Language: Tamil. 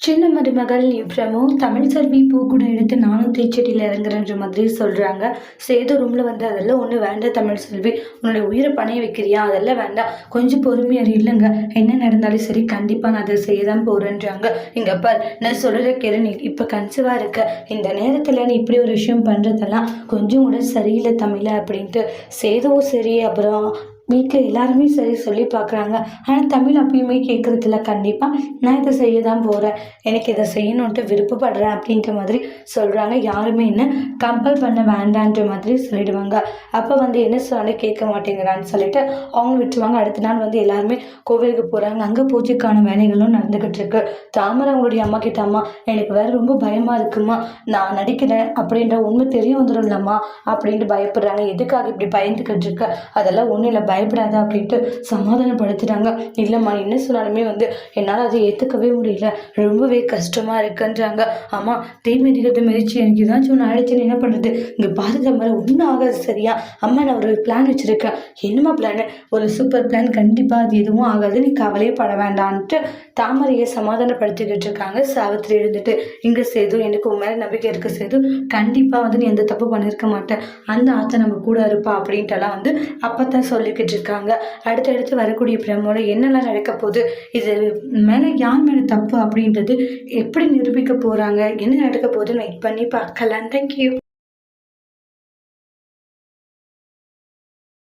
சின்ன மருமகள் இப்ரமோ தமிழ் செல்வி பூ கூட எடுத்து நானும் தீச்சட்டியில் இறங்குறன்ற மாதிரி சொல்கிறாங்க. சேது ரூமில் வந்து அதெல்லாம் ஒன்றும் வேண்டாம் தமிழ் செல்வி, உன்னுடைய உயிரை பணைய வைக்கிறியா, அதெல்லாம் வேண்டாம், கொஞ்சம் பொறுமையாக இல்லைங்க, என்ன நடந்தாலும் சரி கண்டிப்பாக நான் அதை செய்ய தான் போகிறேன்றாங்க. இங்கே பார், நான் சொல்கிற கேளு, நீ இப்போ கன்சீவாக இருக்க, இந்த நேரத்தில் நீ இப்படி ஒரு விஷயம் பண்ணுறதெல்லாம் கொஞ்சம் கூட சரியில்லை தமிழ அப்படின்ட்டு சேதுவும் சரி, அப்புறம் வீட்டில் எல்லாருமே சரி சொல்லி பார்க்குறாங்க. ஆனால் தமிழ் அப்பயுமே கேட்குறதில்ல. கண்டிப்பாக நான் இதை செய்ய தான் போகிறேன், எனக்கு இதை செய்யணுன்ட்டு விருப்பப்படுறேன் அப்படின்ற மாதிரி சொல்கிறாங்க. யாருமே என்ன கம்பல் பண்ண வேண்டான்ற மாதிரி சொல்லிடுவாங்க. அப்போ வந்து என்ன சொன்னாலும் கேட்க மாட்டேங்கிறான்னு சொல்லிட்டு அவங்க விட்டுருவாங்க. அடுத்த நாள் வந்து எல்லாருமே கோவிலுக்கு போகிறாங்க. அங்கே பூஜைக்கான வேலைகளும் நடந்துக்கிட்டு இருக்கு. தாமரை அவங்களுடைய அம்மா கிட்ட, அம்மா எனக்கு வேறு ரொம்ப பயமாக இருக்குமா, நான் நடிக்கிறேன் அப்படின்ற உண்மை தெரிய வந்துடும் இல்லம்மா அப்படின்ட்டு பயப்படுறாங்க. எதுக்காக இப்படி பயந்துக்கிட்டு இருக்க, அதெல்லாம் ஒன்றும் இல்லை, பயப்படாத அப்படின்ட்டு சமாதானப்படுத்திட்டாங்க. இல்லைம்மா, என்ன சொன்னாலுமே வந்து என்னால் அதை ஏற்றுக்கவே முடியல, ரொம்பவே கஷ்டமாக இருக்குன்றாங்க. ஆமாம், தீ மிதிக்கிறது மிதிச்சு எனக்கு ஏதாச்சும் ஒன்று ஆயிடுச்சுன்னு என்ன பண்ணுறது, இங்கே பாருங்க மாதிரி ஒன்றும் ஆகாது சரியா, அம்மா நான் ஒரு பிளான் வச்சுருக்கேன். என்னம்மா பிளான், ஒரு சூப்பர் பிளான், கண்டிப்பாக அது எதுவும் ஆகாது, நீ கவலையே பட வேண்டான்ட்டு தாமரையை சமாதானப்படுத்திக்கிட்டு இருக்காங்க. சாவித்திரி எழுந்துட்டு, இங்கே சேது எனக்கு உன் மேலே நம்பிக்கை இருக்க சேது, கண்டிப்பாக வந்து நீ எந்த தப்பு பண்ணியிருக்க மாட்டேன், அந்த ஆற்றை நம்ம கூட இருப்பா அப்படின்ட்டுலாம் வந்து அப்போ தான் சொல்லிக்கிட்டு இருக்காங்க. அடுத்தடுத்து வரக்கூடிய பிரமோல என்னெல்லாம் நடக்க போகுது, இது மேலே யார் மேலே தப்பு அப்படின்றது எப்படி நிரூபிக்க போகிறாங்க, என்ன நடக்க போகுதுன்னு வெயிட் பண்ணி பார்க்கலாம். தேங்க்யூ.